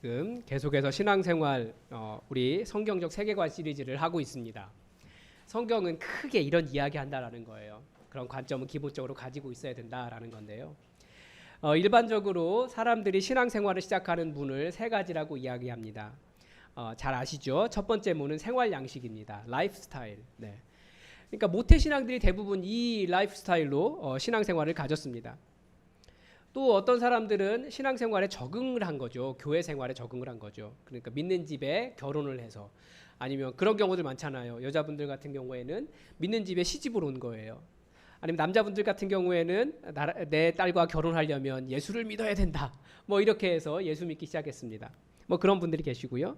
지금 계속해서 신앙생활 우리 성경적 세계관 시리즈를 하고 있습니다. 성경은 크게 이런 이야기한다라는 거예요. 그런 관점은 기본적으로 가지고 있어야 된다라는 건데요. 일반적으로 사람들이 신앙생활을 시작하는 문을 세 가지라고 이야기합니다. 잘 아시죠? 첫 번째 문은 생활 양식입니다. 라이프 스타일. 네. 그러니까 모태 신앙들이 대부분 이 라이프 스타일로 신앙생활을 가졌습니다. 또 어떤 사람들은 신앙생활에 적응을 한 거죠. 교회 생활에 적응을 한 거죠. 그러니까 믿는 집에 결혼을 해서, 아니면 그런 경우들 많잖아요. 여자분들 같은 경우에는 믿는 집에 시집을 온 거예요. 아니면 남자분들 같은 경우에는 내 딸과 결혼하려면 예수를 믿어야 된다, 뭐 이렇게 해서 예수 믿기 시작했습니다. 뭐 그런 분들이 계시고요.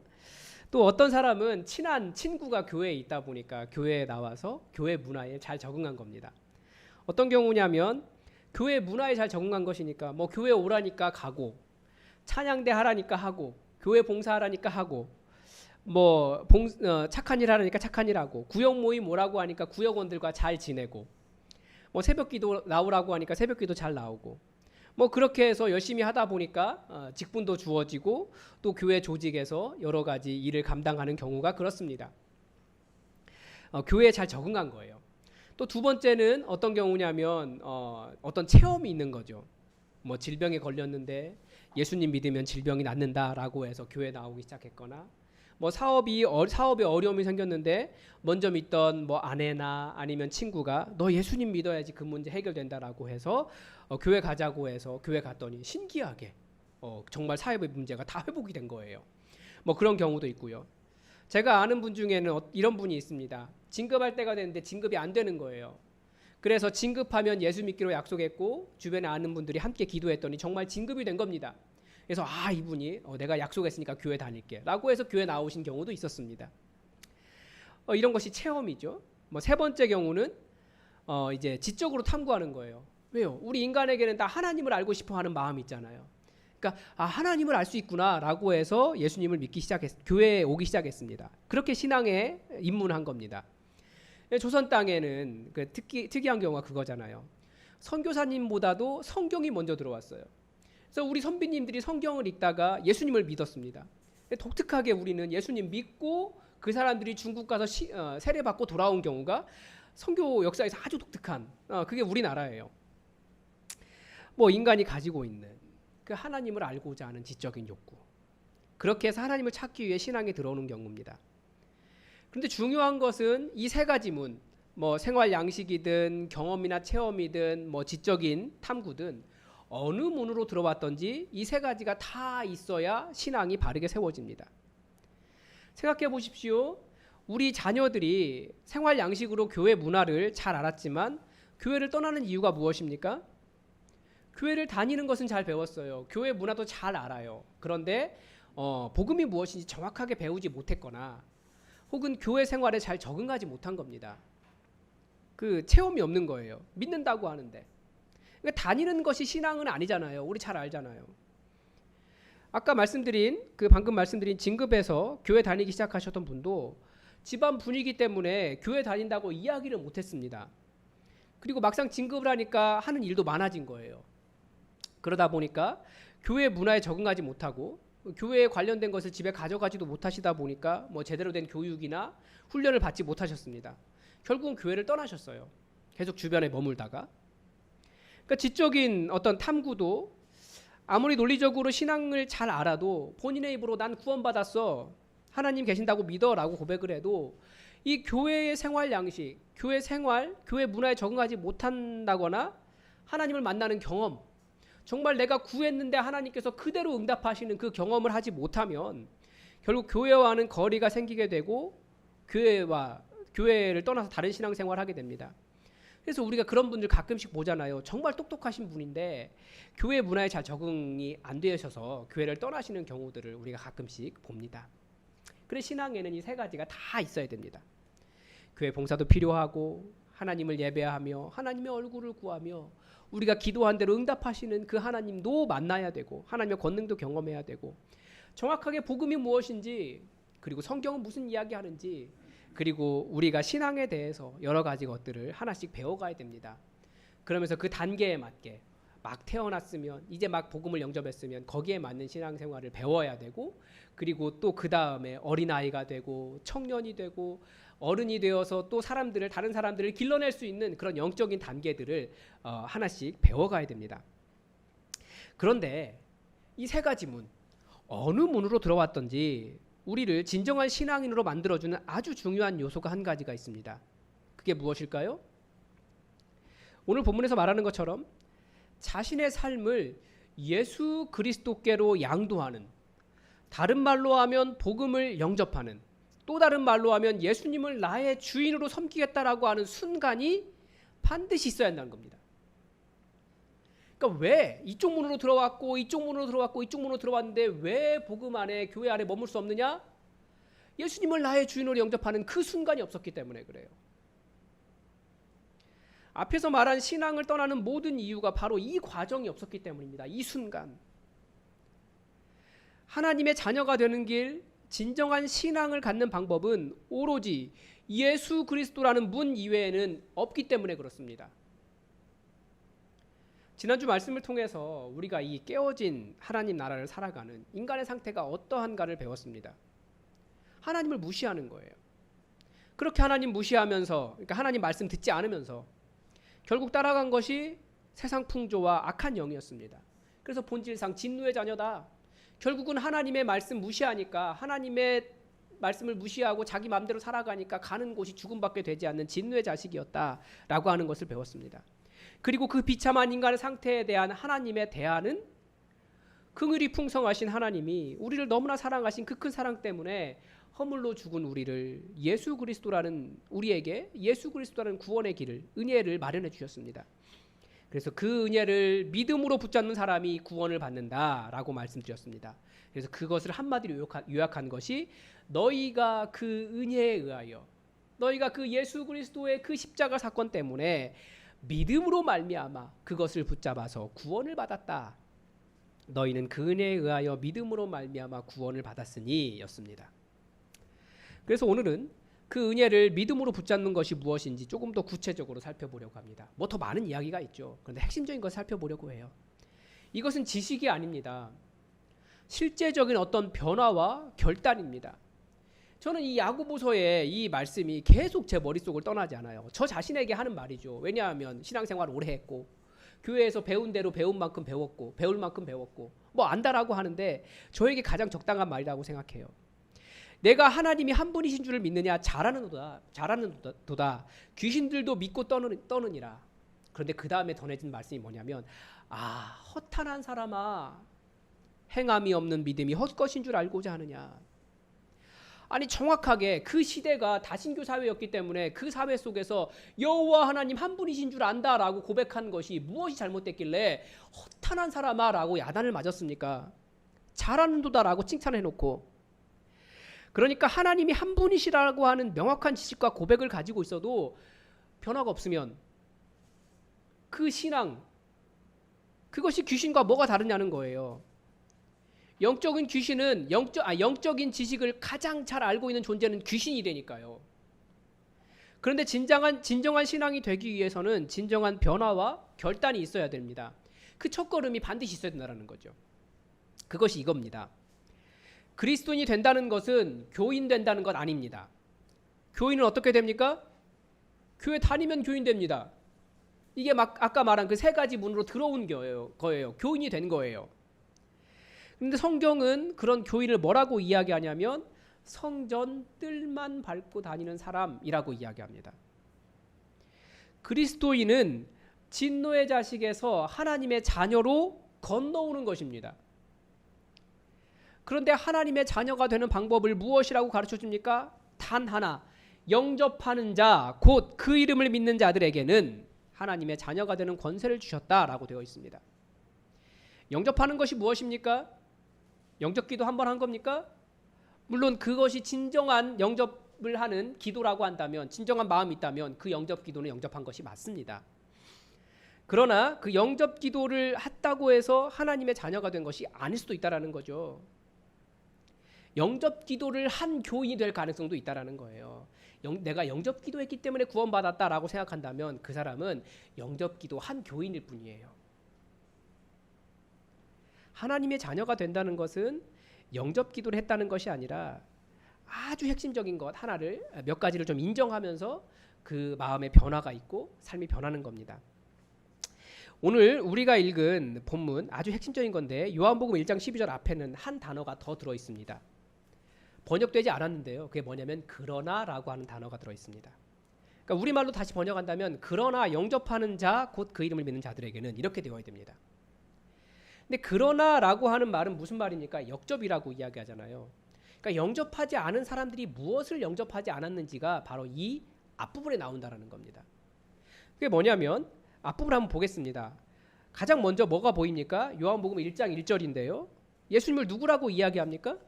또 어떤 사람은 친한 친구가 교회에 있다 보니까 교회에 나와서 교회 문화에 잘 적응한 겁니다. 어떤 경우냐면 교회 문화에 잘 적응한 것이니까 뭐 교회 오라니까 가고, 찬양대 하라니까 하고, 교회 봉사하라니까 하고, 뭐 착한 일 하라니까 착한 일 하고, 구역 모임 오라고 하니까 구역원들과 잘 지내고, 뭐 새벽기도 나오라고 하니까 새벽기도 잘 나오고, 뭐 그렇게 해서 열심히 하다 보니까 직분도 주어지고 또 교회 조직에서 여러 가지 일을 감당하는 경우가 그렇습니다. 교회에 잘 적응한 거예요. 또 두 번째는 어떤 경우냐면 어떤 체험이 있는 거죠. 뭐 질병에 걸렸는데 예수님 믿으면 질병이 낫는다라고 해서 교회 나오기 시작했거나, 뭐 사업에 어려움이 생겼는데 먼저 믿던 뭐 아내나 아니면 친구가 너 예수님 믿어야지 그 문제 해결된다라고 해서 교회 가자고 해서 교회 갔더니 신기하게 정말 사회의 문제가 다 회복이 된 거예요. 뭐 그런 경우도 있고요. 제가 아는 분 중에는 이런 분이 있습니다. 진급할 때가 됐는데 진급이 안 되는 거예요. 그래서 진급하면 예수 믿기로 약속했고 주변에 아는 분들이 함께 기도했더니 정말 진급이 된 겁니다. 그래서 이분이 내가 약속했으니까 교회 다닐게 라고 해서 교회 나오신 경우도 있었습니다. 이런 것이 체험이죠. 뭐 세 번째 경우는 이제 지적으로 탐구하는 거예요. 왜요? 우리 인간에게는 다 하나님을 알고 싶어 하는 마음이 있잖아요. 그러니까 하나님을 알 수 있구나라고 해서 예수님을 믿기 교회에 오기 시작했습니다. 그렇게 신앙에 입문한 겁니다. 조선 땅에는 특이한 경우가 그거잖아요. 선교사님보다도 성경이 먼저 들어왔어요. 그래서 우리 선비님들이 성경을 읽다가 예수님을 믿었습니다. 독특하게 우리는 예수님 믿고 그 사람들이 중국 가서 세례받고 돌아온 경우가 선교 역사에서 아주 독특한 그게 우리나라예요. 뭐 인간이 가지고 있는 그 하나님을 알고자 하는 지적인 욕구, 그렇게 해서 하나님을 찾기 위해 신앙에 들어오는 경우입니다. 그런데 중요한 것은 이 세 가지 문, 뭐 생활 양식이든 경험이나 체험이든 뭐 지적인 탐구든 어느 문으로 들어왔던지 이 세 가지가 다 있어야 신앙이 바르게 세워집니다. 생각해 보십시오. 우리 자녀들이 생활 양식으로 교회 문화를 잘 알았지만 교회를 떠나는 이유가 무엇입니까? 교회를 다니는 것은 잘 배웠어요. 교회 문화도 잘 알아요. 그런데 복음이 무엇인지 정확하게 배우지 못했거나 혹은 교회 생활에 잘 적응하지 못한 겁니다. 그 체험이 없는 거예요. 믿는다고 하는데. 그러니까 다니는 것이 신앙은 아니잖아요. 우리 잘 알잖아요. 아까 방금 말씀드린 진급해서 교회 다니기 시작하셨던 분도 집안 분위기 때문에 교회 다닌다고 이야기를 못했습니다. 그리고 막상 진급을 하니까 하는 일도 많아진 거예요. 그러다 보니까 교회 문화에 적응하지 못하고 교회에 관련된 것을 집에 가져가지도 못하시다 보니까 뭐 제대로 된 교육이나 훈련을 받지 못하셨습니다. 결국은 교회를 떠나셨어요. 계속 주변에 머물다가. 그러니까 지적인 어떤 탐구도 아무리 논리적으로 신앙을 잘 알아도 본인의 입으로 난 구원받았어, 하나님 계신다고 믿어라고 고백을 해도 이 교회의 생활 양식, 교회 생활, 교회 문화에 적응하지 못한다거나 하나님을 만나는 경험, 정말 내가 구했는데 하나님께서 그대로 응답하시는 그 경험을 하지 못하면 결국 교회와는 거리가 생기게 되고 교회를 떠나서 다른 신앙생활을 하게 됩니다. 그래서 우리가 그런 분들 가끔씩 보잖아요. 정말 똑똑하신 분인데 교회 문화에 잘 적응이 안 되셔서 교회를 떠나시는 경우들을 우리가 가끔씩 봅니다. 그래서 신앙에는 이 세 가지가 다 있어야 됩니다. 교회 봉사도 필요하고, 하나님을 예배하며 하나님의 얼굴을 구하며 우리가 기도한 대로 응답하시는 그 하나님도 만나야 되고, 하나님의 권능도 경험해야 되고, 정확하게 복음이 무엇인지, 그리고 성경은 무슨 이야기하는지, 그리고 우리가 신앙에 대해서 여러 가지 것들을 하나씩 배워가야 됩니다. 그러면서 그 단계에 맞게 막 태어났으면 이제 막 복음을 영접했으면 거기에 맞는 신앙생활을 배워야 되고 그리고 또 그 다음에 어린아이가 되고 청년이 되고 어른이 되어서 또 다른 사람들을 길러낼 수 있는 그런 영적인 단계들을 하나씩 배워가야 됩니다. 그런데 이 세 가지 문 어느 문으로 들어왔던지 우리를 진정한 신앙인으로 만들어주는 아주 중요한 요소가 한 가지가 있습니다. 그게 무엇일까요? 오늘 본문에서 말하는 것처럼 자신의 삶을 예수 그리스도께로 양도하는, 다른 말로 하면 복음을 영접하는, 또 다른 말로 하면 예수님을 나의 주인으로 섬기겠다라고 하는 순간이 반드시 있어야 한다는 겁니다. 그러니까 왜 이쪽 문으로 들어왔고 이쪽 문으로 들어왔고 이쪽 문으로 들어왔는데 왜 복음 안에 교회 안에 머물 수 없느냐? 예수님을 나의 주인으로 영접하는 그 순간이 없었기 때문에 그래요. 앞에서 말한 신앙을 떠나는 모든 이유가 바로 이 과정이 없었기 때문입니다. 이 순간. 하나님의 자녀가 되는 길, 진정한 신앙을 갖는 방법은 오로지 예수 그리스도라는 문 이외에는 없기 때문에 그렇습니다. 지난주 말씀을 통해서 우리가 이 깨어진 하나님 나라를 살아가는 인간의 상태가 어떠한가를 배웠습니다. 하나님을 무시하는 거예요. 그렇게 하나님 무시하면서, 그러니까 하나님 말씀 듣지 않으면서 결국 따라간 것이 세상 풍조와 악한 영이었습니다. 그래서 본질상 진노의 자녀다. 결국은 하나님의 말씀 무시하니까, 하나님의 말씀을 무시하고 자기 마음대로 살아가니까 가는 곳이 죽음밖에 되지 않는 진노의 자식이었다라고 하는 것을 배웠습니다. 그리고 그 비참한 인간의 상태에 대한 하나님의 대안은 긍휼이 풍성하신 하나님이 우리를 너무나 사랑하신 그 큰 사랑 때문에 허물로 죽은 우리를 우리에게 예수 그리스도라는 구원의 길을, 은혜를 마련해 주셨습니다. 그래서 그 은혜를 믿음으로 붙잡는 사람이 구원을 받는다라고 말씀드렸습니다. 그래서 그것을 한마디로 요약한 것이 너희가 그 은혜에 의하여, 너희가 그 예수 그리스도의 그 십자가 사건 때문에 믿음으로 말미암아 그것을 붙잡아서 구원을 받았다. 너희는 그 은혜에 의하여 믿음으로 말미암아 구원을 받았으니 였습니다. 그래서 오늘은 그 은혜를 믿음으로 붙잡는 것이 무엇인지 조금 더 구체적으로 살펴보려고 합니다. 뭐 더 많은 이야기가 있죠. 그런데 핵심적인 것을 살펴보려고 해요. 이것은 지식이 아닙니다. 실제적인 어떤 변화와 결단입니다. 저는 이 야고보서의 이 말씀이 계속 제 머릿속을 떠나지 않아요. 저 자신에게 하는 말이죠. 왜냐하면 신앙생활을 오래 했고 교회에서 배운 대로 배운 만큼 배웠고 배울 만큼 배웠고 뭐 안다라고 하는데 저에게 가장 적당한 말이라고 생각해요. 내가 하나님이 한 분이신 줄을 믿느냐? 잘하는도다. 귀신들도 믿고 떠느니라. 그런데 그 다음에 전해진 말씀이 뭐냐면 허탄한 사람아, 행함이 없는 믿음이 헛것인 줄 알고자 하느냐. 아니 정확하게 그 시대가 다신교 사회였기 때문에 그 사회 속에서 여호와 하나님 한 분이신 줄 안다라고 고백한 것이 무엇이 잘못됐길래 허탄한 사람아 라고 야단을 맞았습니까? 잘하는도다라고 칭찬해놓고, 그러니까 하나님이 한 분이시라고 하는 명확한 지식과 고백을 가지고 있어도 변화가 없으면 그 신앙, 그것이 귀신과 뭐가 다르냐는 거예요. 영적인 귀신은 영적인 지식을 가장 잘 알고 있는 존재는 귀신이라니까요. 그런데 진정한 신앙이 되기 위해서는 진정한 변화와 결단이 있어야 됩니다. 그 첫걸음이 반드시 있어야 된다는 거죠. 그것이 이겁니다. 그리스도인이 된다는 것은 교인 된다는 것 아닙니다. 교인은 어떻게 됩니까? 교회 다니면 교인 됩니다. 이게 막 아까 말한 그 세 가지 문으로 들어온 거예요. 교인이 된 거예요. 그런데 성경은 그런 교인을 뭐라고 이야기하냐면 성전 뜰만 밟고 다니는 사람이라고 이야기합니다. 그리스도인은 진노의 자식에서 하나님의 자녀로 건너오는 것입니다. 그런데 하나님의 자녀가 되는 방법을 무엇이라고 가르쳐 줍니까? 단 하나, 영접하는 자, 곧 그 이름을 믿는 자들에게는 하나님의 자녀가 되는 권세를 주셨다라고 되어 있습니다. 영접하는 것이 무엇입니까? 영접기도 한 번 한 겁니까? 물론 그것이 진정한 영접을 하는 기도라고 한다면, 진정한 마음이 있다면 그 영접기도는 영접한 것이 맞습니다. 그러나 그 영접기도를 했다고 해서 하나님의 자녀가 된 것이 아닐 수도 있다는 거죠. 영접기도를 한 교인이 될 가능성도 있다는 거예요. 내가 영접기도했기 때문에 구원받았다라고 생각한다면 그 사람은 영접기도 한 교인일 뿐이에요. 하나님의 자녀가 된다는 것은 영접 기도를 했다는 것이 아니라 아주 핵심적인 것 하나를 몇 가지를 좀 인정하면서 그 마음의 변화가 있고 삶이 변하는 겁니다. 오늘 우리가 읽은 본문 아주 핵심적인 건데 요한복음 1장 12절 앞에는 한 단어가 더 들어 있습니다. 번역되지 않았는데요. 그게 뭐냐면 그러나라고 하는 단어가 들어 있습니다. 그러니까 우리말로 다시 번역한다면 그러나 영접하는 자 곧 그 이름을 믿는 자들에게는 이렇게 되어야 됩니다. 근데 그러나라고 하는 말은 무슨 말입니까? 역접이라고 이야기하잖아요. 그러니까 영접하지 않은 사람들이 무엇을 영접하지 않았는지가 바로 이 앞부분에 나온다라는 겁니다. 그게 뭐냐면 앞부분 한번 보겠습니다. 가장 먼저 뭐가 보입니까? 요한복음 1장 1절인데요. 예수님을 누구라고 이야기합니까?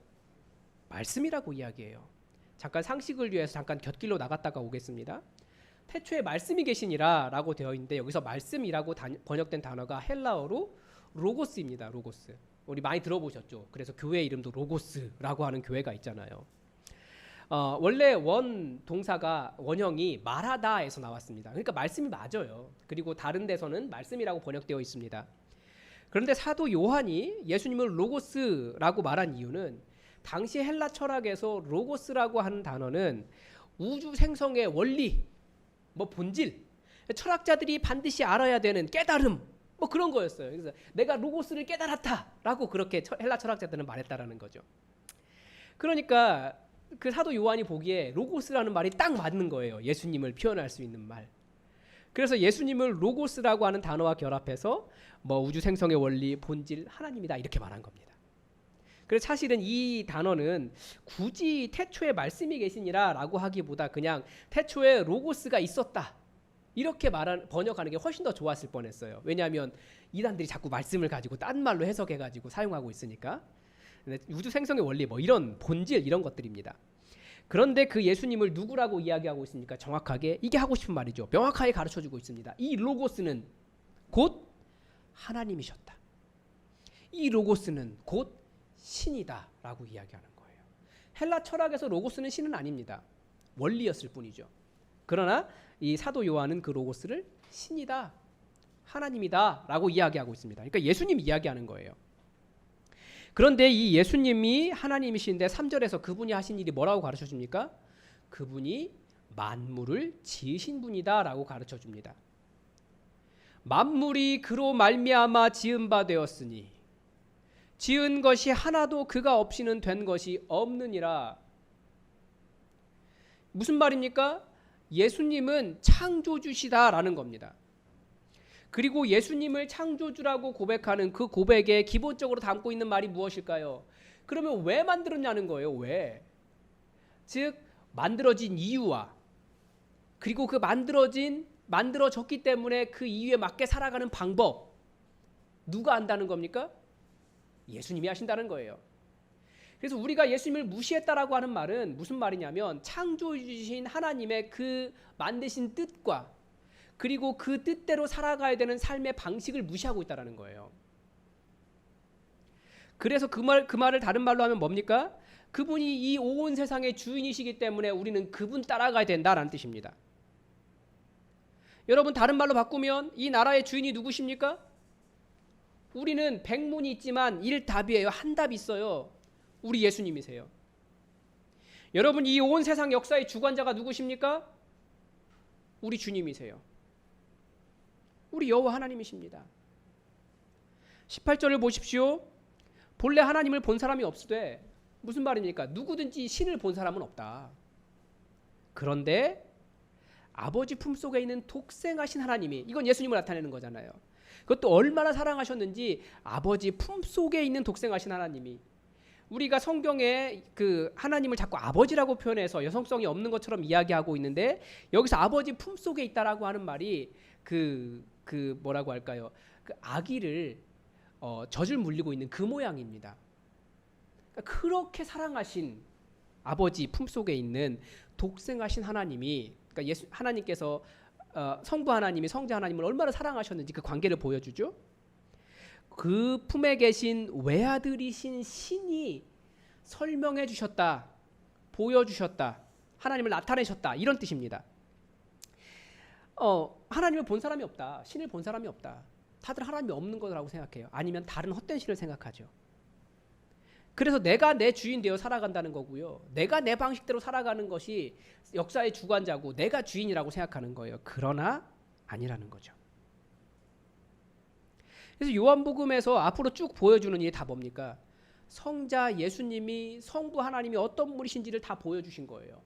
말씀이라고 이야기해요. 잠깐 상식을 위해서 잠깐 곁길로 나갔다가 오겠습니다. 태초에 말씀이 계시니라 라고 되어 있는데 여기서 말씀이라고 번역된 단어가 헬라어로 로고스입니다. 로고스. 우리 많이 들어보셨죠? 그래서 교회 이름도 로고스라고 하는 교회가 있잖아요. 원래 원 동사가 원형이 말하다에서 나왔습니다. 그러니까 말씀이 맞아요. 그리고 다른 데서는 말씀이라고 번역되어 있습니다. 그런데 사도 요한이 예수님을 로고스라고 말한 이유는 당시 헬라 철학에서 로고스라고 하는 단어는 우주 생성의 원리, 뭐 본질, 철학자들이 반드시 알아야 되는 깨달음, 뭐 그런 거였어요. 그래서 내가 로고스를 깨달았다라고 그렇게 헬라 철학자들은 말했다라는 거죠. 그러니까 그 사도 요한이 보기에 로고스라는 말이 딱 맞는 거예요. 예수님을 표현할 수 있는 말. 그래서 예수님을 로고스라고 하는 단어와 결합해서 뭐 우주 생성의 원리, 본질, 하나님이다 이렇게 말한 겁니다. 그래서 사실은 이 단어는 굳이 태초에 말씀이 계시니라라고 하기보다 그냥 태초에 로고스가 있었다 이렇게 번역하는 게 훨씬 더 좋았을 뻔했어요. 왜냐하면 이단들이 자꾸 말씀을 가지고 딴 말로 해석해가지고 사용하고 있으니까. 우주 생성의 원리 뭐 이런 본질 이런 것들입니다. 그런데 그 예수님을 누구라고 이야기하고 있습니까? 정확하게 이게 하고 싶은 말이죠. 명확하게 가르쳐주고 있습니다. 이 로고스는 곧 하나님이셨다. 이 로고스는 곧 신이다 라고 이야기하는 거예요. 헬라 철학에서 로고스는 신은 아닙니다. 원리였을 뿐이죠. 그러나 이 사도 요한은 그 로고스를 신이다, 하나님이다 라고 이야기하고 있습니다. 그러니까 예수님 이야기하는 거예요. 그런데 이 예수님이 하나님이신데 3절에서 그분이 하신 일이 뭐라고 가르쳐 줍니까? 그분이 만물을 지으신 분이다 라고 가르쳐 줍니다. 만물이 그로 말미암아 지은 바 되었으니 지은 것이 하나도 그가 없이는 된 것이 없느니라. 무슨 말입니까? 예수님은 창조주시다라는 겁니다. 그리고 예수님을 창조주라고 고백하는 그 고백에 기본적으로 담고 있는 말이 무엇일까요? 그러면 왜 만들었냐는 거예요. 왜? 즉 만들어진 이유와 그리고 그 만들어졌기 때문에 그 이유에 맞게 살아가는 방법 누가 안다는 겁니까? 예수님이 하신다는 거예요. 그래서 우리가 예수님을 무시했다라고 하는 말은 무슨 말이냐면 창조주신 하나님의 그 만드신 뜻과 그리고 그 뜻대로 살아가야 되는 삶의 방식을 무시하고 있다는 거예요. 그래서 그 말을 다른 말로 하면 뭡니까? 그분이 이 온 세상의 주인이시기 때문에 우리는 그분 따라가야 된다라는 뜻입니다. 여러분 다른 말로 바꾸면 이 나라의 주인이 누구십니까? 우리는 백문이 있지만 일답이에요. 한 답이 있어요. 우리 예수님이세요. 여러분 이 온 세상 역사의 주관자가 누구십니까? 우리 주님이세요. 우리 여호와 하나님이십니다. 18절을 보십시오. 본래 하나님을 본 사람이 없으되 무슨 말입니까? 누구든지 신을 본 사람은 없다. 그런데 아버지 품속에 있는 독생하신 하나님이 이건 예수님을 나타내는 거잖아요. 그것도 얼마나 사랑하셨는지 아버지 품속에 있는 독생하신 하나님이 우리가 성경에 그 하나님을 자꾸 아버지라고 표현해서 여성성이 없는 것처럼 이야기하고 있는데 여기서 아버지 품속에 있다라고 하는 말이 그 뭐라고 할까요? 그 아기를 젖을 물리고 있는 그 모양입니다. 그러니까 그렇게 사랑하신 아버지 품속에 있는 독생하신 하나님이 그러니까 하나님께서 성부 하나님이 성자 하나님을 얼마나 사랑하셨는지 그 관계를 보여주죠. 그 품에 계신 외아들이신 신이 설명해 주셨다, 보여주셨다, 하나님을 나타내셨다 이런 뜻입니다. 하나님을 본 사람이 없다, 신을 본 사람이 없다. 다들 하나님이 없는 거라고 생각해요. 아니면 다른 헛된 신을 생각하죠. 그래서 내가 내 주인 되어 살아간다는 거고요. 내가 내 방식대로 살아가는 것이 역사의 주관자고 내가 주인이라고 생각하는 거예요. 그러나 아니라는 거죠. 그래서 요한복음에서 앞으로 쭉 보여주는 일이 다 뭡니까? 성자 예수님이 성부 하나님이 어떤 분이신지를 다 보여주신 거예요.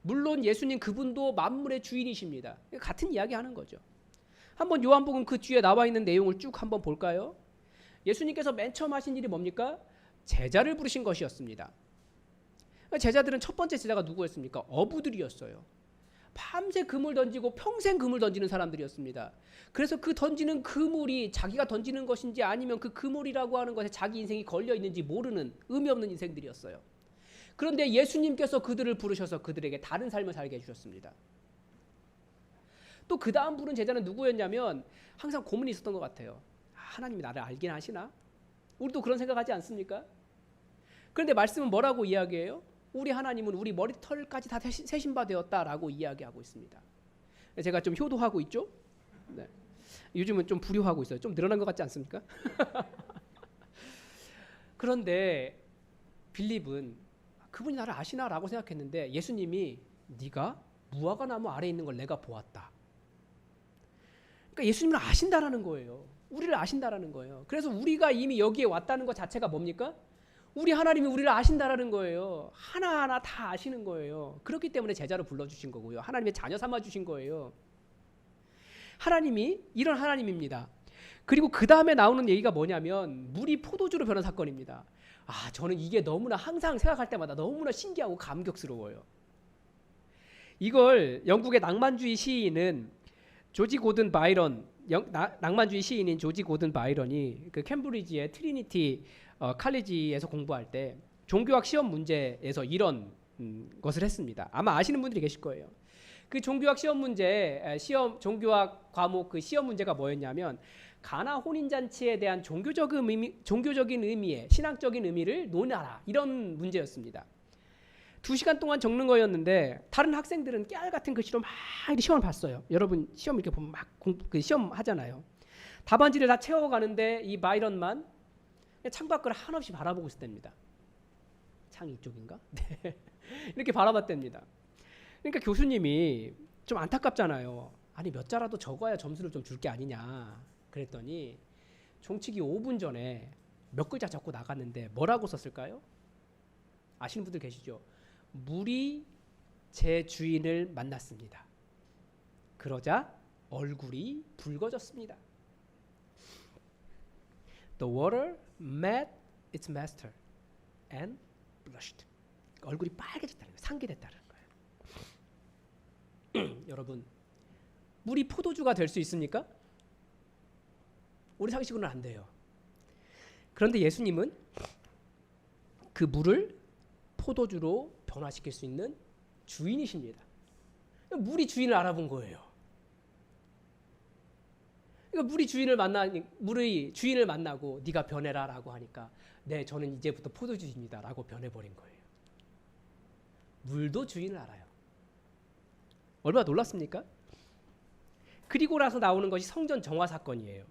물론 예수님 그분도 만물의 주인이십니다. 같은 이야기 하는 거죠. 한번 요한복음 그 뒤에 나와 있는 내용을 쭉 한번 볼까요? 예수님께서 맨 처음 하신 일이 뭡니까? 제자를 부르신 것이었습니다. 제자들은 첫 번째 제자가 누구였습니까? 어부들이었어요. 밤새 그물 던지고 평생 그물 던지는 사람들이었습니다. 그래서 그 던지는 그물이 자기가 던지는 것인지 아니면 그 그물이라고 하는 것에 자기 인생이 걸려 있는지 모르는 의미 없는 인생들이었어요. 그런데 예수님께서 그들을 부르셔서 그들에게 다른 삶을 살게 해주셨습니다. 또 그 다음 부른 제자는 누구였냐면 항상 고민이 있었던 것 같아요. 하나님이 나를 알긴 하시나? 우리도 그런 생각하지 않습니까? 그런데 말씀은 뭐라고 이야기해요? 우리 하나님은 우리 머리털까지 다 세신 바 되었다라고 이야기하고 있습니다. 제가 좀 효도하고 있죠? 네. 요즘은 좀 불효하고 있어요. 좀 늘어난 것 같지 않습니까? 그런데 빌립은 그분이 나를 아시나라고 생각했는데 예수님이 네가 무화과 나무 아래에 있는 걸 내가 보았다. 그러니까 예수님을 아신다라는 거예요. 우리를 아신다라는 거예요. 그래서 우리가 이미 여기에 왔다는 것 자체가 뭡니까? 우리 하나님이 우리를 아신다라는 거예요. 하나하나 다 아시는 거예요. 그렇기 때문에 제자로 불러주신 거고요. 하나님의 자녀 삼아주신 거예요. 하나님이 이런 하나님입니다. 그리고 그 다음에 나오는 얘기가 뭐냐면 물이 포도주로 변한 사건입니다. 저는 이게 너무나 항상 생각할 때마다 너무나 신기하고 감격스러워요. 이걸 영국의 낭만주의 시인은 조지 고든 바이런, 낭만주의 시인인 조지 고든 바이런이 그 캠브리지의 트리니티 칼리지에서 공부할 때 종교학 시험 문제에서 이런 것을 했습니다. 아마 아시는 분들이 계실 거예요. 그 종교학 시험 문제, 종교학 과목 그 시험 문제가 뭐였냐면 가나 혼인잔치에 대한 종교적인 의미의 신앙적인 의미를 논하라 이런 문제였습니다. 2시간 동안 적는 거였는데 다른 학생들은 깨알 같은 글씨로 막 시험을 봤어요. 여러분 시험 이렇게 보면 막 그 시험 하잖아요. 답안지를 다 채워가는데 이 바이런만 창밖을 한없이 바라보고 있었답니다. 창이 이쪽인가? 네. 이렇게 바라봤답니다. 그러니까 교수님이 좀 안타깝잖아요. 아니 몇 자라도 적어야 점수를 좀 줄 게 아니냐. 그랬더니 종치기 5분 전에 몇 글자 적고 나갔는데 뭐라고 썼을까요? 아시는 분들 계시죠? 물이 제 주인을 만났습니다. 그러자 얼굴이 붉어졌습니다. The water met its master and blushed. 얼굴이 빨개졌다는 거예요. 상기됐다는 거예요. 여러분, 물이 포도주가 될 수 있습니까? 우리 상식으로는 안 돼요. 그런데 예수님은 그 물을 포도주로 변화시킬 수 있는 주인이십니다. 물이 주인을 알아본 거예요. 그러니까 물이 주인을 만나고 네가 변해라라고 하니까 네, 저는 이제부터 포도주입니다라고 변해버린 거예요. 물도 주인을 알아요. 얼마나 놀랐습니까? 그리고 나서 나오는 것이 성전 정화 사건이에요.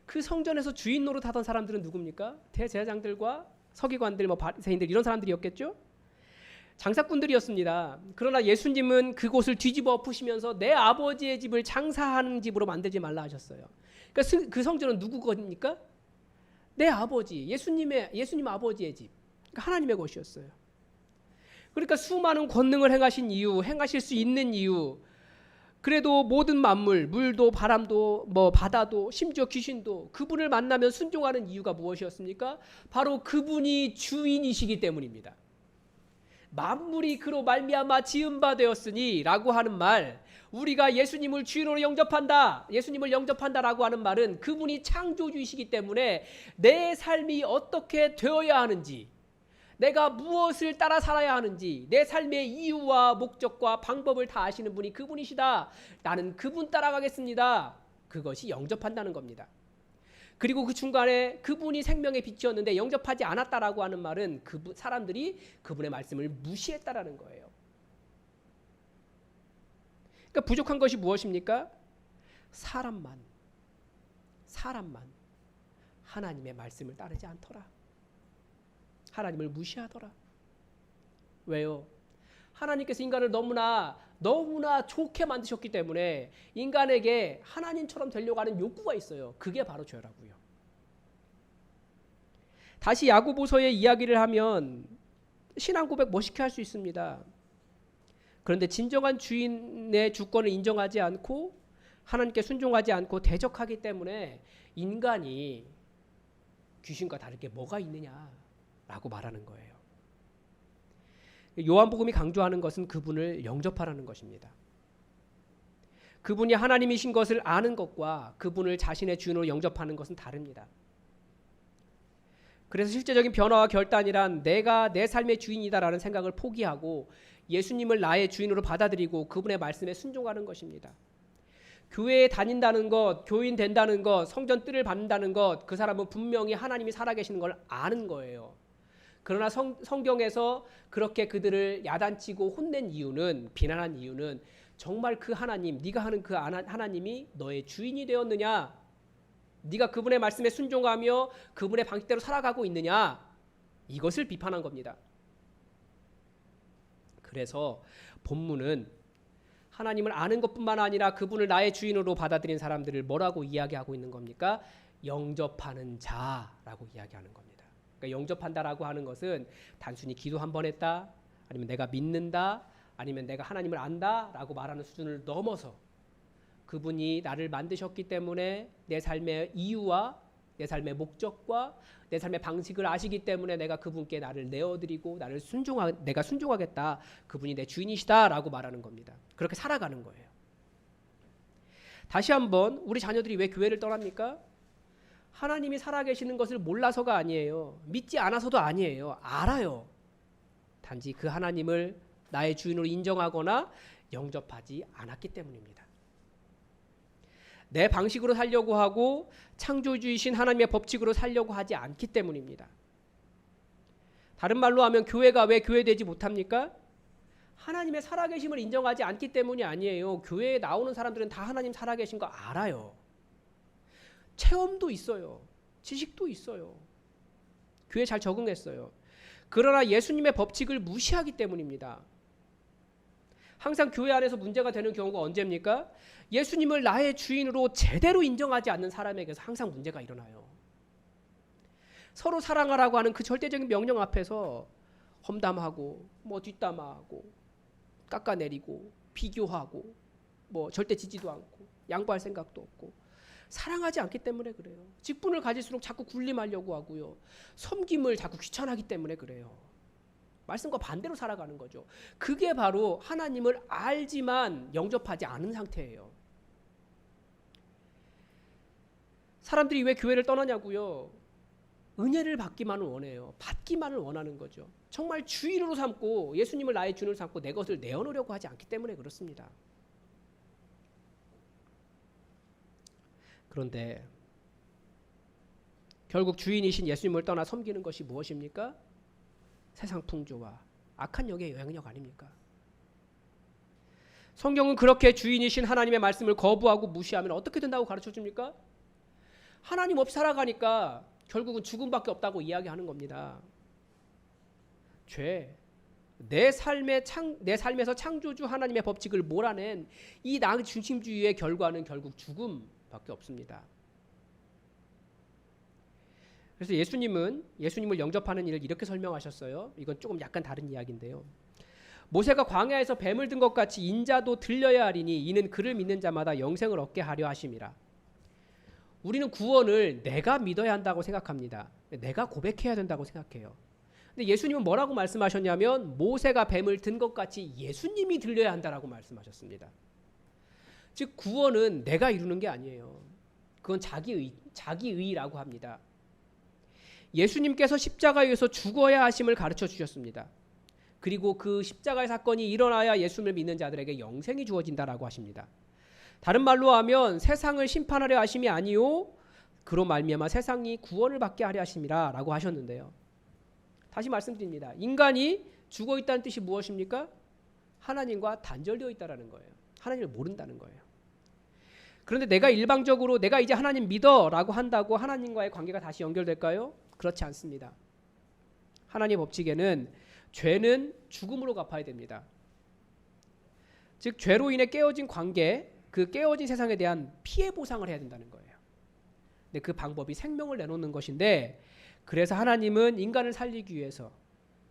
그 성전에서 주인 노릇하던 사람들은 누굽니까? 대제사장들과 서기관들, 바리새인들 이런 사람들이었겠죠? 장사꾼들이었습니다. 그러나 예수님은 그곳을 뒤집어 엎으시면서 내 아버지의 집을 장사하는 집으로 만들지 말라 하셨어요. 그러니까 그 성전은 누구 겁니까? 내 아버지, 예수님 아버지의 집, 그러니까 하나님의 것이었어요. 그러니까 수많은 권능을 행하신 이유, 행하실 수 있는 이유, 그래도 모든 만물, 물도 바람도 바다도 심지어 귀신도 그분을 만나면 순종하는 이유가 무엇이었습니까? 바로 그분이 주인이시기 때문입니다. 만물이 그로 말미암아 지은 바 되었으니 라고 하는 말, 우리가 예수님을 주인으로 예수님을 영접한다라고 하는 말은 그분이 창조주이시기 때문에 내 삶이 어떻게 되어야 하는지, 내가 무엇을 따라 살아야 하는지, 내 삶의 이유와 목적과 방법을 다 아시는 분이 그분이시다. 나는 그분 따라가겠습니다. 그것이 영접한다는 겁니다. 그리고 그 중간에 그분이 생명의 빛이었는데 영접하지 않았다라고 하는 말은 사람들이 그분의 말씀을 무시했다라는 거예요. 그러니까 부족한 것이 무엇입니까? 사람만. 사람만 하나님의 말씀을 따르지 않더라. 하나님을 무시하더라. 왜요? 하나님께서 인간을 너무나 좋게 만드셨기 때문에 인간에게 하나님처럼 되려고 하는 욕구가 있어요. 그게 바로 죄라고요. 다시 야고보서의 이야기를 하면 신앙 고백 멋있게 할 수 있습니다. 그런데 진정한 주인의 주권을 인정하지 않고 하나님께 순종하지 않고 대적하기 때문에 인간이 귀신과 다를 게 뭐가 있느냐라고 말하는 거예요. 요한복음이 강조하는 것은 그분을 영접하라는 것입니다. 그분이 하나님이신 것을 아는 것과 그분을 자신의 주인으로 영접하는 것은 다릅니다. 그래서 실제적인 변화와 결단이란 내가 내 삶의 주인이다라는 생각을 포기하고 예수님을 나의 주인으로 받아들이고 그분의 말씀에 순종하는 것입니다. 교회에 다닌다는 것, 교인 된다는 것, 성전 뜰을 밟는다는 것, 그 사람은 분명히 하나님이 살아계시는 걸 아는 거예요. 그러나 성경에서 그렇게 그들을 야단치고 혼낸 이유는, 비난한 이유는 정말 그 하나님, 네가 하는 그 하나님이 너의 주인이 되었느냐? 네가 그분의 말씀에 순종하며 그분의 방식대로 살아가고 있느냐? 이것을 비판한 겁니다. 그래서 본문은 하나님을 아는 것뿐만 아니라 그분을 나의 주인으로 받아들인 사람들을 뭐라고 이야기하고 있는 겁니까? 영접하는 자라고 이야기하는 겁니다. 그러니까 영접한다라고 하는 것은 단순히 기도 한 번 했다, 아니면 내가 믿는다, 아니면 내가 하나님을 안다라고 말하는 수준을 넘어서 그분이 나를 만드셨기 때문에 내 삶의 이유와 내 삶의 목적과 내 삶의 방식을 아시기 때문에 내가 그분께 나를 내어드리고 내가 순종하겠다. 그분이 내 주인이시다라고 말하는 겁니다. 그렇게 살아가는 거예요. 다시 한번 우리 자녀들이 왜 교회를 떠납니까? 하나님이 살아계시는 것을 몰라서가 아니에요. 믿지 않아서도 아니에요. 알아요. 단지 그 하나님을 나의 주인으로 인정하거나 영접하지 않았기 때문입니다. 내 방식으로 살려고 하고 창조주이신 하나님의 법칙으로 살려고 하지 않기 때문입니다. 다른 말로 하면 교회가 왜 교회되지 못합니까? 하나님의 살아계심을 인정하지 않기 때문이 아니에요. 교회에 나오는 사람들은 다 하나님 살아계신 거 알아요. 체험도 있어요. 지식도 있어요. 교회 잘 적응했어요. 그러나 예수님의 법칙을 무시하기 때문입니다. 항상 교회 안에서 문제가 되는 경우가 언제입니까? 예수님을 나의 주인으로 제대로 인정하지 않는 사람에게서 항상 문제가 일어나요. 서로 사랑하라고 하는 그 절대적인 명령 앞에서 험담하고 뒷담화하고 깎아내리고 비교하고 절대 지지도 않고 양보할 생각도 없고 사랑하지 않기 때문에 그래요. 직분을 가질수록 자꾸 군림하려고 하고요. 섬김을 자꾸 귀찮아하기 때문에 그래요. 말씀과 반대로 살아가는 거죠. 그게 바로 하나님을 알지만 영접하지 않은 상태예요. 사람들이 왜 교회를 떠나냐고요? 은혜를 받기만을 원해요. 받기만을 원하는 거죠. 정말 주인으로 삼고 예수님을 나의 주인으로 삼고 내 것을 내어놓으려고 하지 않기 때문에 그렇습니다. 그런데 결국 주인이신 예수님을 떠나 섬기는 것이 무엇입니까? 세상 풍조와 악한 영의 영향력 아닙니까? 성경은 그렇게 주인이신 하나님의 말씀을 거부하고 무시하면 어떻게 된다고 가르쳐 줍니까? 하나님 없이 살아가니까 결국은 죽음밖에 없다고 이야기하는 겁니다. 죄, 내 삶에서 창조주 하나님의 법칙을 몰아낸 이 나 중심주의의 결과는 결국 죽음밖에 없습니다. 그래서 예수님을 영접하는 일을 이렇게 설명하셨어요. 이건 조금 약간 다른 이야기인데요. 모세가 광야에서 뱀을 든 것 같이 인자도 들려야 하리니 이는 그를 믿는 자마다 영생을 얻게 하려 하심이라. 우리는 구원을 내가 믿어야 한다고 생각합니다. 내가 고백해야 된다고 생각해요. 근데 예수님은 뭐라고 말씀하셨냐면 모세가 뱀을 든 것 같이 예수님이 들려야 한다라고 말씀하셨습니다. 즉 구원은 내가 이루는 게 아니에요. 그건 자기의라고 합니다. 예수님께서 십자가에서 죽어야 하심을 가르쳐 주셨습니다. 그리고 그 십자가의 사건이 일어나야 예수님을 믿는 자들에게 영생이 주어진다라고 하십니다. 다른 말로 하면 세상을 심판하려 하심이 아니요 그로 말미암아 세상이 구원을 받게 하려 하심이라 라고 하셨는데요. 다시 말씀드립니다. 인간이 죽어 있다는 뜻이 무엇입니까? 하나님과 단절되어 있다는 거예요. 하나님을 모른다는 거예요. 그런데 내가 일방적으로 내가 이제 하나님 믿어라고 한다고 하나님과의 관계가 다시 연결될까요? 그렇지 않습니다. 하나님의 법칙에는 죄는 죽음으로 갚아야 됩니다. 즉 죄로 인해 깨어진 관계, 그 깨어진 세상에 대한 피해 보상을 해야 된다는 거예요. 근데 그 방법이 생명을 내놓는 것인데, 그래서 하나님은 인간을 살리기 위해서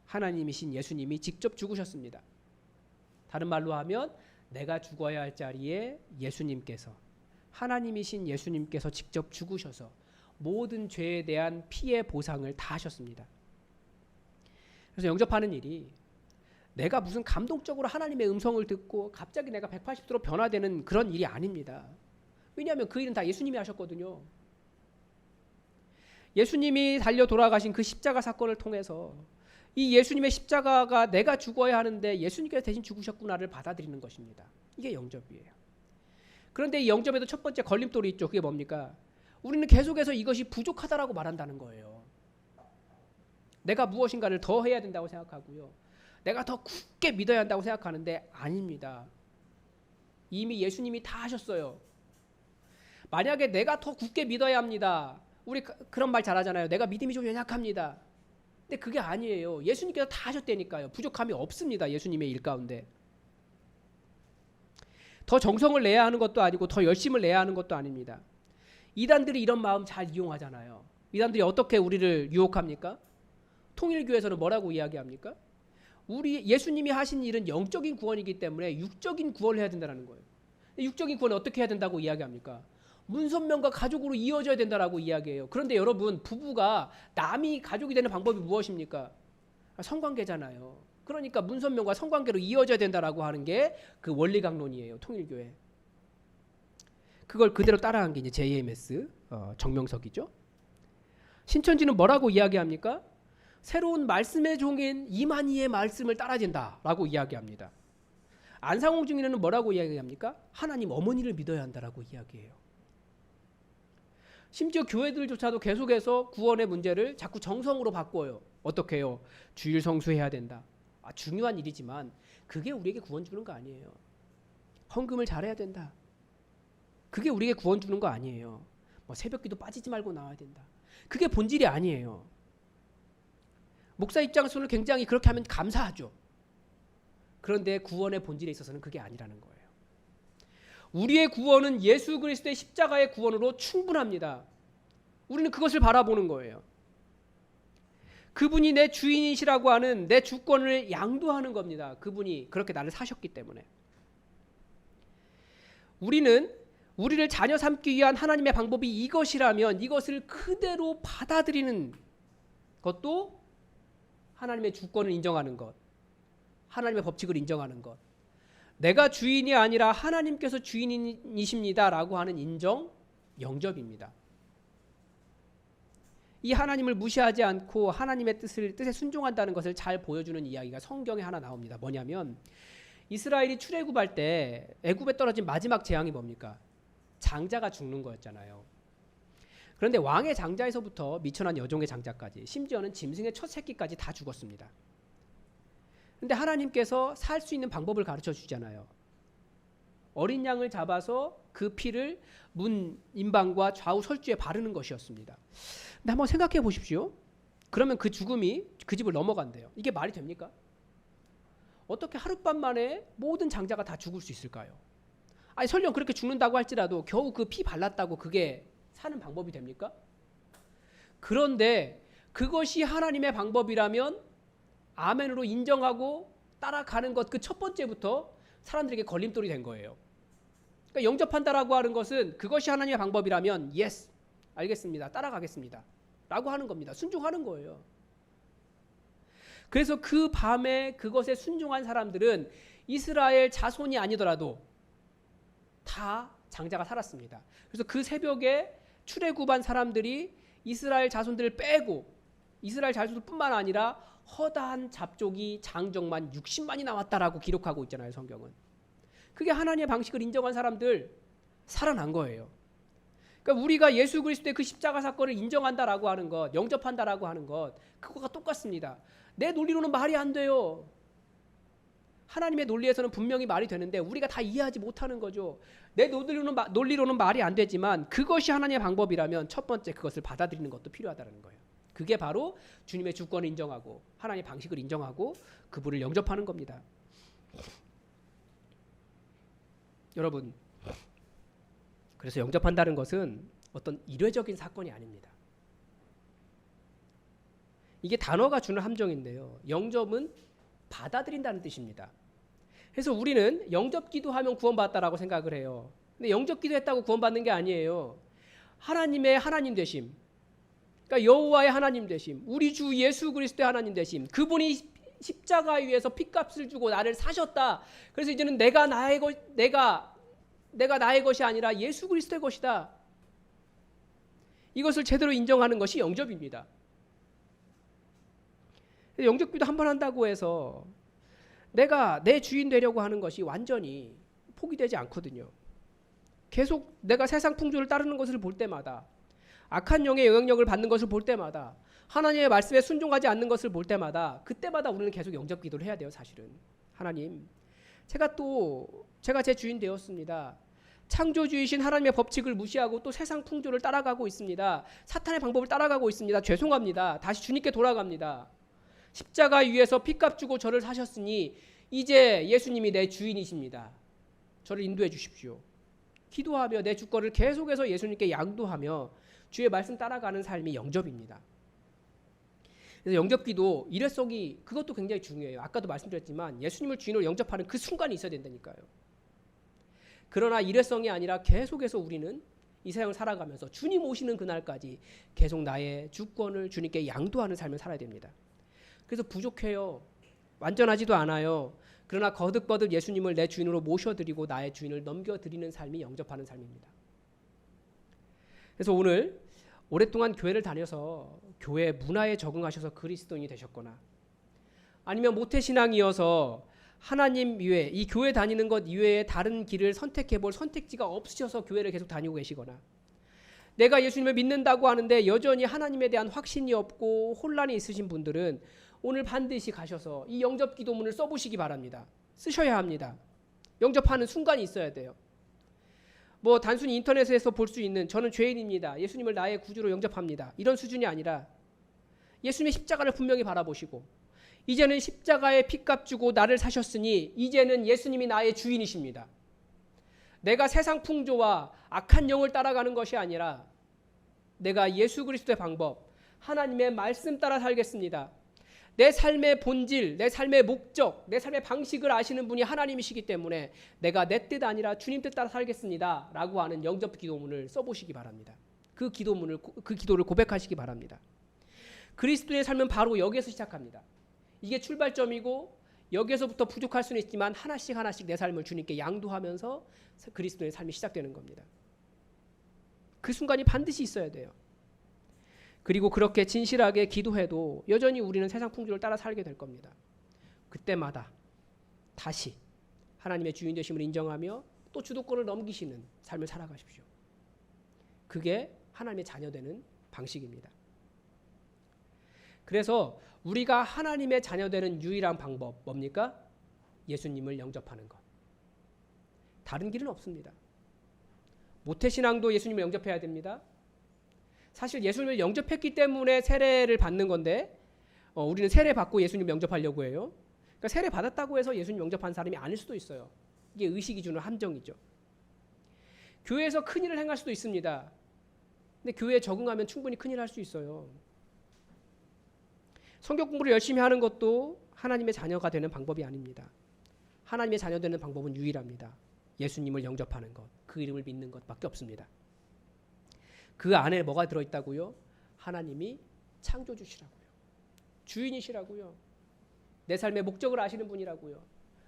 하나님이신 예수님이 직접 죽으셨습니다. 다른 말로 하면 내가 죽어야 할 자리에 예수님께서, 하나님이신 예수님께서 직접 죽으셔서 모든 죄에 대한 피해 보상을 다 하셨습니다. 그래서 영접하는 일이 내가 무슨 감동적으로 하나님의 음성을 듣고 갑자기 내가 180도로 변화되는 그런 일이 아닙니다. 왜냐하면 그 일은 다 예수님이 하셨거든요. 예수님이 달려 돌아가신 그 십자가 사건을 통해서 이 예수님의 십자가가 내가 죽어야 하는데 예수님께서 대신 죽으셨구나를 받아들이는 것입니다. 이게 영접이에요. 그런데 이 영접에도 첫 번째 걸림돌이 있죠. 그게 뭡니까? 우리는 계속해서 이것이 부족하다라고 말한다는 거예요. 내가 무엇인가를 더 해야 된다고 생각하고요. 내가 더 굳게 믿어야 한다고 생각하는데 아닙니다. 이미 예수님이 다 하셨어요. 만약에 내가 더 굳게 믿어야 합니다. 우리 그런 말 잘하잖아요. 내가 믿음이 좀 연약합니다. 근데 그게 아니에요. 예수님께서 다 하셨다니까요. 부족함이 없습니다. 예수님의 일 가운데. 더 정성을 내야 하는 것도 아니고 더 열심을 내야 하는 것도 아닙니다. 이단들이 이런 마음 잘 이용하잖아요. 이단들이 어떻게 우리를 유혹합니까? 통일교에서는 뭐라고 이야기합니까? 우리 예수님이 하신 일은 영적인 구원이기 때문에 육적인 구원을 해야 된다는 거예요. 육적인 구원을 어떻게 해야 된다고 이야기합니까? 문선명과 가족으로 이어져야 된다라고 이야기해요. 그런데 여러분, 부부가 남이 가족이 되는 방법이 무엇입니까? 성관계잖아요. 그러니까 문선명과 성관계로 이어져야 된다라고 하는 게 그 원리강론이에요. 통일교회. 그걸 그대로 따라한 게 이제 JMS 정명석이죠. 신천지는 뭐라고 이야기합니까? 새로운 말씀의 종인 이만희의 말씀을 따라야 된다라고 이야기합니다. 안상홍 증인은 뭐라고 이야기합니까? 하나님 어머니를 믿어야 한다라고 이야기해요. 심지어 교회들조차도 계속해서 구원의 문제를 자꾸 정성으로 바꿔요. 어떻게 해요? 주일 성수해야 된다. 중요한 일이지만 그게 우리에게 구원 주는 거 아니에요. 헌금을 잘해야 된다. 그게 우리에게 구원 주는 거 아니에요. 뭐 새벽기도 빠지지 말고 나와야 된다. 그게 본질이 아니에요. 목사 입장에서는 굉장히 그렇게 하면 감사하죠. 그런데 구원의 본질에 있어서는 그게 아니라는 거예요. 우리의 구원은 예수 그리스도의 십자가의 구원으로 충분합니다. 우리는 그것을 바라보는 거예요. 그분이 내 주인이시라고 하는 내 주권을 양도하는 겁니다. 그분이 그렇게 나를 사셨기 때문에. 우리는 우리를 자녀 삼기 위한 하나님의 방법이 이것이라면 이것을 그대로 받아들이는 것도 하나님의 주권을 인정하는 것, 하나님의 법칙을 인정하는 것, 내가 주인이 아니라 하나님께서 주인이십니다라고 하는 인정, 영접입니다. 이 하나님을 무시하지 않고 하나님의 뜻에 순종한다는 것을 잘 보여주는 이야기가 성경에 하나 나옵니다. 뭐냐면 이스라엘이 출애굽할 때 애굽에 떨어진 마지막 재앙이 뭡니까? 장자가 죽는 거였잖아요. 그런데 왕의 장자에서부터 미천한 여종의 장자까지, 심지어는 짐승의 첫 새끼까지 다 죽었습니다. 그런데 하나님께서 살 수 있는 방법을 가르쳐 주잖아요. 어린 양을 잡아서 그 피를 문 임방과 좌우 설주에 바르는 것이었습니다. 근데 한번 생각해 보십시오. 그러면 그 죽음이 그 집을 넘어간대요. 이게 말이 됩니까? 어떻게 하룻밤 만에 모든 장자가 다 죽을 수 있을까요? 아니 설령 그렇게 죽는다고 할지라도 겨우 그 피 발랐다고 그게 사는 방법이 됩니까? 그런데 그것이 하나님의 방법이라면 아멘으로 인정하고 따라가는 것, 그 첫 번째부터 사람들에게 걸림돌이 된 거예요. 그러니까 영접한다라고 하는 것은 그것이 하나님의 방법이라면 yes, 알겠습니다, 따라가겠습니다 라고 하는 겁니다. 순종하는 거예요. 그래서 그 밤에 그것에 순종한 사람들은 이스라엘 자손이 아니더라도 다 장자가 살았습니다. 그래서 그 새벽에 출애굽한 사람들이 이스라엘 자손들을 빼고 이스라엘 자손뿐만 아니라 허다한 잡족이 장정만 60만이 나왔다라고 기록하고 있잖아요. 성경은. 그게 하나님의 방식을 인정한 사람들 살아난 거예요. 그러니까 우리가 예수 그리스도의 그 십자가 사건을 인정한다라고 하는 것, 영접한다라고 하는 것, 그거가 똑같습니다. 내 논리로는 말이 안 돼요. 하나님의 논리에서는 분명히 말이 되는데 우리가 다 이해하지 못하는 거죠. 내 논리로는 말이 안 되지만 그것이 하나님의 방법이라면 첫 번째 그것을 받아들이는 것도 필요하다는 거예요. 그게 바로 주님의 주권을 인정하고 하나님의 방식을 인정하고 그분을 영접하는 겁니다. 여러분, 그래서 영접한다는 것은 어떤 일회적인 사건이 아닙니다. 이게 단어가 주는 함정인데요. 영접은 받아들인다는 뜻입니다. 그래서 우리는 영접 기도하면 구원받았다라고 생각을 해요. 근데 영접 기도했다고 구원받는 게 아니에요. 하나님의 하나님 되심, 그러니까 여호와의 하나님 되심, 우리 주 예수 그리스도의 하나님 되심, 그분이 십자가 위에서 핏값을 주고 나를 사셨다. 그래서 이제는 내가 나의 것이 아니라 예수 그리스도의 것이다. 이것을 제대로 인정하는 것이 영접입니다. 영접기도 한 번 한다고 해서 내가 내 주인 되려고 하는 것이 완전히 포기되지 않거든요. 계속 내가 세상 풍조를 따르는 것을 볼 때마다, 악한 영의 영향력을 받는 것을 볼 때마다, 하나님의 말씀에 순종하지 않는 것을 볼 때마다, 그때마다 우리는 계속 영접 기도를 해야 돼요. 사실은 하나님, 제가 제 주인 되었습니다. 창조주이신 하나님의 법칙을 무시하고 또 세상 풍조를 따라가고 있습니다. 사탄의 방법을 따라가고 있습니다. 죄송합니다. 다시 주님께 돌아갑니다. 십자가 위에서 핏값 주고 저를 사셨으니 이제 예수님이 내 주인이십니다. 저를 인도해 주십시오. 기도하며 내 주권을 계속해서 예수님께 양도하며 주의 말씀 따라가는 삶이 영접입니다. 그래서 영접기도 일회성이 그것도 굉장히 중요해요. 아까도 말씀드렸지만 예수님을 주인으로 영접하는 그 순간이 있어야 된다니까요. 그러나 일회성이 아니라 계속해서 우리는 이 세상을 살아가면서 주님 오시는 그날까지 계속 나의 주권을 주님께 양도하는 삶을 살아야 됩니다. 그래서 부족해요. 완전하지도 않아요. 그러나 거듭거듭 예수님을 내 주인으로 모셔드리고 나의 주인을 넘겨드리는 삶이 영접하는 삶입니다. 그래서 오늘 오랫동안 교회를 다녀서 교회 문화에 적응하셔서 그리스도인이 되셨거나 아니면 모태신앙이어서 하나님 이외, 이 교회 다니는 것 이외에 다른 길을 선택해볼 선택지가 없으셔서 교회를 계속 다니고 계시거나 내가 예수님을 믿는다고 하는데 여전히 하나님에 대한 확신이 없고 혼란이 있으신 분들은 오늘 반드시 가셔서 이 영접 기도문을 써보시기 바랍니다. 쓰셔야 합니다. 영접하는 순간이 있어야 돼요. 뭐 단순히 인터넷에서 볼 수 있는 저는 죄인입니다. 예수님을 나의 구주로 영접합니다. 이런 수준이 아니라 예수님의 십자가를 분명히 바라보시고 이제는 십자가에 핏값 주고 나를 사셨으니 이제는 예수님이 나의 주인이십니다. 내가 세상 풍조와 악한 영을 따라가는 것이 아니라 내가 예수 그리스도의 방법, 하나님의 말씀 따라 살겠습니다. 내 삶의 본질, 내 삶의 목적, 내 삶의 방식을 아시는 분이 하나님이시기 때문에 내가 내 뜻 아니라 주님 뜻 따라 살겠습니다. 라고 하는 영접 기도문을 써보시기 바랍니다. 그 기도를 고백하시기 바랍니다. 그리스도의 삶은 바로 여기에서 시작합니다. 이게 출발점이고 여기에서부터 부족할 수는 있지만 하나씩 내 삶을 주님께 양도하면서 그리스도의 삶이 시작되는 겁니다. 그 순간이 반드시 있어야 돼요. 그리고 그렇게 진실하게 기도해도 여전히 우리는 세상 풍조를 따라 살게 될 겁니다. 그때마다 다시 하나님의 주인 되심을 인정하며 또 주도권을 넘기시는 삶을 살아가십시오. 그게 하나님의 자녀 되는 방식입니다. 그래서 우리가 하나님의 자녀 되는 유일한 방법 뭡니까? 예수님을 영접하는 것. 다른 길은 없습니다. 모태신앙도 예수님을 영접해야 됩니다. 사실 예수님을 영접했기 때문에 세례를 받는 건데 우리는 세례 받고 예수님 영접하려고 해요. 그러니까 세례 받았다고 해서 예수님 영접한 사람이 아닐 수도 있어요. 이게 의식이 주는 함정이죠. 교회에서 큰일을 행할 수도 있습니다. 근데 교회에 적응하면 충분히 큰일 할 수 있어요. 성경 공부를 열심히 하는 것도 하나님의 자녀가 되는 방법이 아닙니다. 하나님의 자녀 되는 방법은 유일합니다. 예수님을 영접하는 것, 그 이름을 믿는 것밖에 없습니다. 그 안에 뭐가 들어있다고요? 하나님이 창조주시라고요. 주인이시라고요. 내 삶의 목적을 아시는 분이라고요.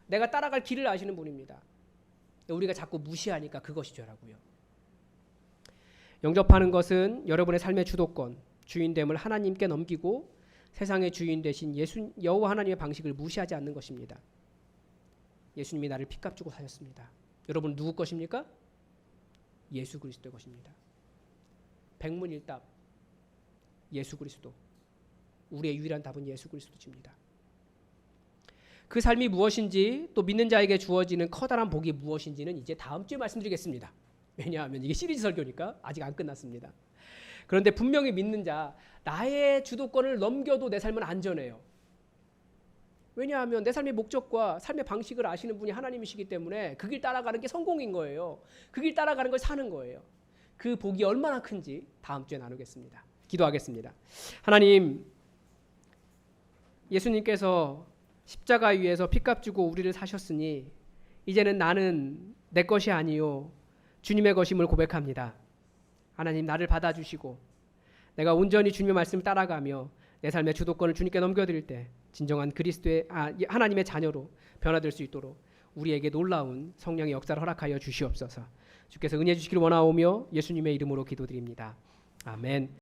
내가 따라갈 길을 아시는 분입니다. 우리가 자꾸 무시하니까 그것이 죄라고요. 영접하는 것은 여러분의 삶의 주도권, 주인됨을 하나님께 넘기고 세상의 주인 되신 여호와 하나님의 방식을 무시하지 않는 것입니다. 예수님이 나를 핏값 주고 사셨습니다. 여러분 누구 것입니까? 예수 그리스도의 것입니다. 백문일답 예수 그리스도. 우리의 유일한 답은 예수 그리스도입니다. 그 삶이 무엇인지 또 믿는 자에게 주어지는 커다란 복이 무엇인지는 이제 다음 주에 말씀드리겠습니다. 왜냐하면 이게 시리즈 설교니까 아직 안 끝났습니다. 그런데 분명히 믿는 자, 나의 주도권을 넘겨도 내 삶은 안전해요. 왜냐하면 내 삶의 목적과 삶의 방식을 아시는 분이 하나님이시기 때문에 그 길 따라가는 게 성공인 거예요. 그 길 따라가는 걸 사는 거예요. 그 복이 얼마나 큰지 다음 주에 나누겠습니다. 기도하겠습니다. 하나님, 예수님께서 십자가 위에서 피값 주고 우리를 사셨으니 이제는 나는 내 것이 아니요 주님의 것임을 고백합니다. 하나님, 나를 받아주시고 내가 온전히 주님의 말씀을 따라가며 내 삶의 주도권을 주님께 넘겨드릴 때 진정한 그리스도의 하나님의 자녀로 변화될 수 있도록 우리에게 놀라운 성령의 역사를 허락하여 주시옵소서. 주께서 은혜 주시기를 원하오며 예수님의 이름으로 기도드립니다. 아멘.